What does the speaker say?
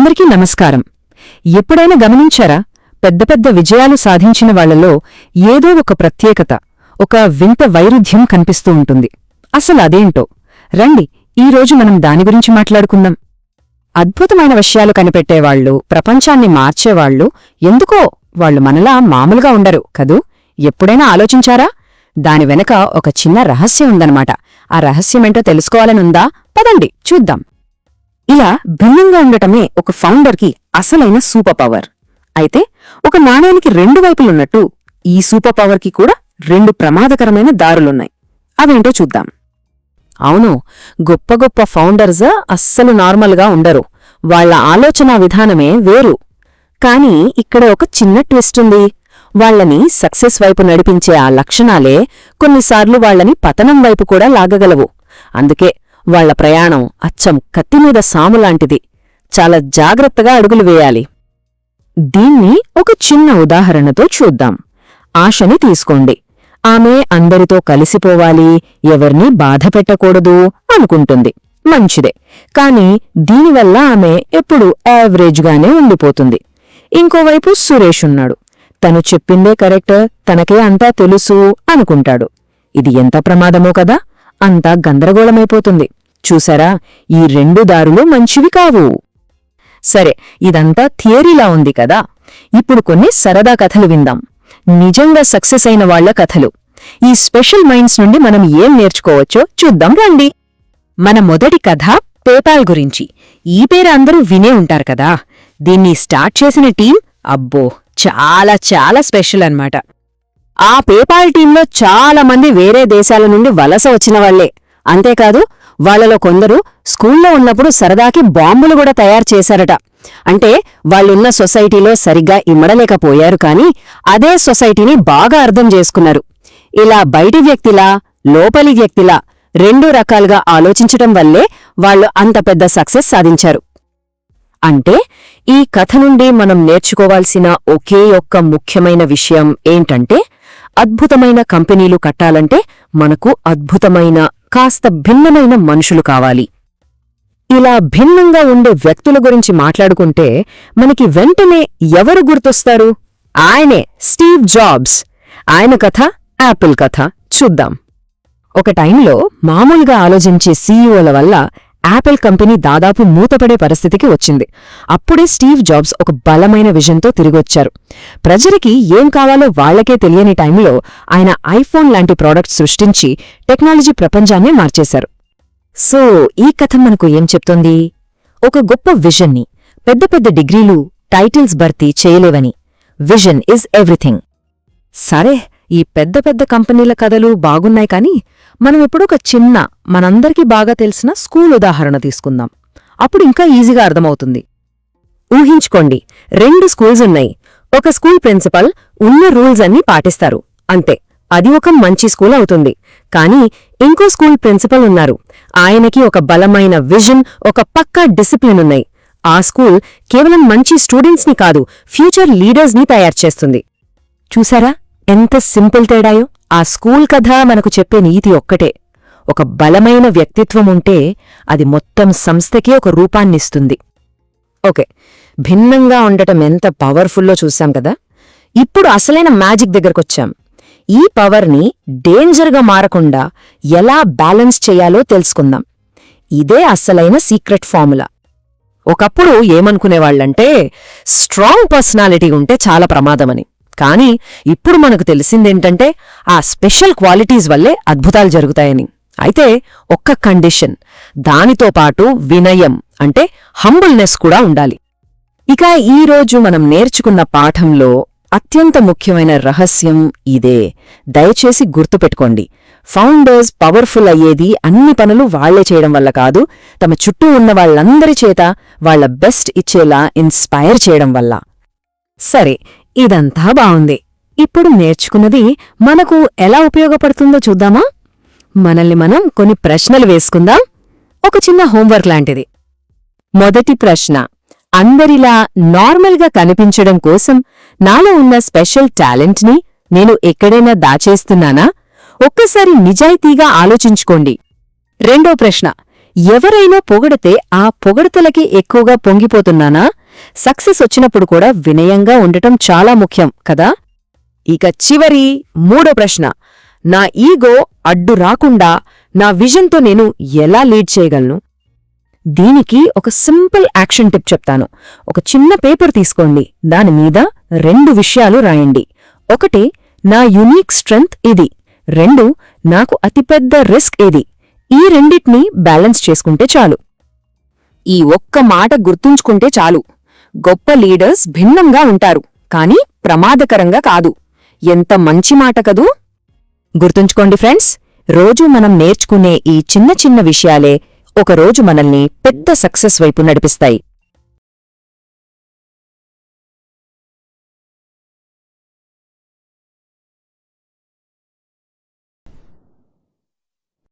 అందరికీ నమస్కారం. ఎప్పుడైనా గమనించారా, పెద్ద పెద్ద విజయాలు సాధించిన వాళ్లలో ఏదో ఒక ప్రత్యేకత, ఒక వింత వైరుధ్యం కనిపిస్తూ ఉంటుంది. అసలదేంటో రండి ఈరోజు మనం దాని గురించి మాట్లాడుకుందాం. అద్భుతమైన విషయాలు కనిపెట్టేవాళ్లు, ప్రపంచాన్ని మార్చేవాళ్లు ఎందుకో వాళ్లు మనలా మామూలుగా ఉండరు కదూ. ఎప్పుడైనా ఆలోచించారా? దాని వెనక ఒక చిన్న రహస్యం ఉందన్నమాట. ఆ రహస్యమేంటో తెలుసుకోవాలనుందా? పదండి చూద్దాం. ఇలా భిన్నంగా ఉండటమే ఒక ఫౌండర్కి అసలైన సూపర్ పవర్. అయితే ఒక నాణానికి రెండు వైపులున్నట్టు ఈ సూపర్ పవర్కి కూడా రెండు ప్రమాదకరమైన దారులున్నాయి. అవేంటో చూద్దాం. అవును, గొప్ప గొప్ప ఫౌండర్స్ అస్సలు నార్మల్గా ఉండరు. వాళ్ల ఆలోచనా విధానమే వేరు. కాని ఇక్కడ ఒక చిన్న ట్విస్ట్ ఉంది. వాళ్లని సక్సెస్ వైపు నడిపించే ఆ లక్షణాలే కొన్నిసార్లు వాళ్లని పతనం వైపు కూడా లాగగలవు. అందుకే వాళ్ల ప్రయాణం అచ్చం కత్తిమీద సాములాంటిది. చాలా జాగ్రత్తగా అడుగులు వేయాలి. దీన్ని ఒక చిన్న ఉదాహరణతో చూద్దాం. ఆశని తీసుకోండి. ఆమె అందరితో కలిసిపోవాలి, ఎవర్నీ బాధపెట్టకూడదు అనుకుంటుంది. మంచిదే. కాని దీనివల్ల ఆమె ఎప్పుడూ యావరేజ్గానే ఉండిపోతుంది. ఇంకోవైపు సురేష్ ఉన్నాడు. తను చెప్పిందే కరెక్ట్, తనకే అంతా తెలుసు అనుకుంటాడు. ఇది ఎంత ప్రమాదమో కదా. అంతా గందరగోళమైపోతుంది. చూసారా, ఈ రెండు దారులు మంచివి కావు. సరే, ఇదంతా థియరీలా ఉంది కదా. ఇప్పుడు కొన్ని సరదా కథలు విందాం. నిజంగా సక్సెస్ అయిన వాళ్ల కథలు. ఈ స్పెషల్ మైండ్స్ నుండి మనం ఏం నేర్చుకోవచ్చో చూద్దాం రండి. మన మొదటి కథ పేపాల్ గురించి. ఈ పేరు అందరూ వినే ఉంటారు కదా. దీన్ని స్టార్ట్ చేసిన టీం అబ్బో చాలా చాలా స్పెషల్ అన్నమాట. ఆ పేపాల్ టీంలో చాలా మంది వేరే దేశాల నుండి వలస వచ్చిన వాళ్లే. అంతేకాదు, వాళ్లలో కొందరు స్కూల్లో ఉన్నప్పుడు సరదాకి బాంబులు కూడా తయారు చేశారట. అంటే వాళ్ళున్న సొసైటీలో సరిగ్గా ఇమ్మడలేకపోయారు, కాని అదే సొసైటీని బాగా అర్థం చేసుకున్నారు. ఇలా బయటి వ్యక్తిలా, లోపలి వ్యక్తిలా రెండు రకాలుగా ఆలోచించటం వల్లే వాళ్లు అంత పెద్ద సక్సెస్ సాధించారు. అంటే ఈ కథ నుండి మనం నేర్చుకోవాల్సిన ఒకే ఒక్క ముఖ్యమైన విషయం ఏంటంటే, అద్భుతమైన కంపెనీలు కట్టాలంటే మనకు అద్భుతమైన, కాస్త భిన్నమైన మనుషులు కావాలి. ఇలా భిన్నంగా ఉండే వ్యక్తుల గురించి మాట్లాడుకుంటే మనకి వెంటనే ఎవరు గుర్తొస్తారు? ఆయనే, స్టీవ్ జాబ్స్. ఆయన కథ, యాపిల్ కథ చూద్దాం. ఒక టైంలో మామూలుగా ఆలోచించే సీఈఓల వల్ల యాపిల్ కంపెనీ దాదాపు మూతపడే పరిస్థితికి వచ్చింది. అప్పుడే స్టీవ్ జాబ్స్ ఒక బలమైన విజన్తో తిరిగొచ్చారు. ప్రజలకి ఏం కావాలో వాళ్లకే తెలియని టైంలో ఆయన ఐఫోన్ లాంటి ప్రోడక్ట్ సృష్టించి టెక్నాలజీ ప్రపంచాన్నే మార్చేశారు. సో ఈ కథ మనకు ఏం చెప్తోంది? ఒక గొప్ప విజన్ని పెద్ద పెద్ద డిగ్రీలు, టైటిల్స్ భర్తీ చేయలేవని. Vision is everything. సరే, ఈ పెద్ద పెద్ద కంపెనీల కథలు బాగున్నాయి, కాని మనం ఇప్పుడు ఒక చిన్న, మనందరికీ బాగా తెలిసిన స్కూల్ ఉదాహరణ తీసుకుందాం. అప్పుడు ఇంకా ఈజీగా అర్థమవుతుంది. ఊహించుకోండి, రెండు స్కూల్స్ ఉన్నాయి. ఒక స్కూల్ ప్రిన్సిపల్ ఉన్న రూల్స్ అన్నీ పాటిస్తారు, అంతే, అది ఒక మంచి స్కూల్ అవుతుంది. కాని ఇంకో స్కూల్ ప్రిన్సిపల్ ఉన్నారు. ఆయనకి ఒక బలమైన విజన్, ఒక పక్కా డిసిప్లిన్ ఉన్నాయి. ఆ స్కూల్ కేవలం మంచి స్టూడెంట్స్ని కాదు, ఫ్యూచర్ లీడర్స్ని తయారు చేస్తుంది. చూసారా ఎంత సింపుల్ తేడాయో? ఆ స్కూల్ కథ మనకు చెప్పే నీతి ఒక్కటే. ఒక బలమైన వ్యక్తిత్వముంటే అది మొత్తం సంస్థకే ఒక రూపాన్నిస్తుంది. ఓకే, భిన్నంగా ఉండటం ఎంత పవర్ఫుల్లో చూశాం కదా. ఇప్పుడు అసలైన మ్యాజిక్ దగ్గరకొచ్చాం. ఈ పవర్ని డేంజర్గా మారకుండా ఎలా బ్యాలెన్స్ చేయాలో తెలుసుకుందాం. ఇదే అసలైన సీక్రెట్ ఫార్ములా. ఒకప్పుడు ఏమనుకునేవాళ్లంటే స్ట్రాంగ్ పర్సనాలిటీ ఉంటే చాలా ప్రమాదమని. కాని ఇప్పుడు మనకు తెలిసిందేంటంటే ఆ స్పెషల్ క్వాలిటీస్ వల్లే అద్భుతాలు జరుగుతాయని. అయితే ఒక్క కండిషన్, దానితో పాటు వినయం అంటే హంబుల్నెస్ కూడా ఉండాలి. ఇక ఈరోజు మనం నేర్చుకున్న పాఠంలో అత్యంత ముఖ్యమైన రహస్యం ఇదే. దయచేసి గుర్తుపెట్టుకోండి, ఫౌండర్స్ పవర్ఫుల్ అయ్యేది అన్ని పనులు వాళ్లే చేయడం వల్ల కాదు, తమ చుట్టూ ఉన్న వాళ్లందరి చేత వాళ్ల బెస్ట్ ఇచ్చేలా ఇన్స్పైర్ చేయడం వల్ల. సరే, ఇదంతా బావుంది. ఇప్పుడు నేర్చుకున్నది మనకు ఎలా ఉపయోగపడుతుందో చూద్దామా? మనల్ని మనం కొన్ని ప్రశ్నలు వేసుకుందాం. ఒక చిన్న హోంవర్క్ లాంటిది. మొదటి ప్రశ్న, అందరిలా నార్మల్గా కనిపించడం కోసం నాలో ఉన్న స్పెషల్ టాలెంట్ని నేను ఎక్కడైనా దాచేస్తున్నానా? ఒక్కసారి నిజాయితీగా ఆలోచించుకోండి. రెండో ప్రశ్న, ఎవరైనా పొగడితే ఆ పొగడతలకి ఎక్కువగా పొంగిపోతున్నానా? సక్సెస్ వచ్చినప్పుడు కూడా వినయంగా ఉండటం చాలా ముఖ్యం కదా? ఇక చివరి 3వ ప్రశ్న. నా ఈగో అడ్డు రాకుండా నా విజన్తో నేను ఎలా లీడ్ చేయగలను? దీనికి ఒక సింపుల్ యాక్షన్ టిప్ చెప్తాను. ఒక చిన్న పేపర్ తీసుకోండి. దానిమీద 2 విషయాలు రాయండి. 1 నా యునీక్ స్ట్రెంగ్త్ ఇది. 2 నాకు అతిపెద్ద రిస్క్ ఇది. ఈ రెండిటినీ బ్యాలెన్స్ చేసుకుంటే చాలు. ఈ ఒక్క మాట గుర్తుంచుకుంటే చాలు. గొప్ప లీడర్స్ భిన్నంగా ఉంటారు, కాని ప్రమాదకరంగా కాదు. ఎంత మంచి మాట కదూ! గుర్తుంచుకోండి ఫ్రెండ్స్, రోజూ మనం నేర్చుకునే ఈ చిన్న చిన్న విషయాలే ఒకరోజు మనల్ని పెద్ద సక్సెస్ వైపు నడిపిస్తాయి.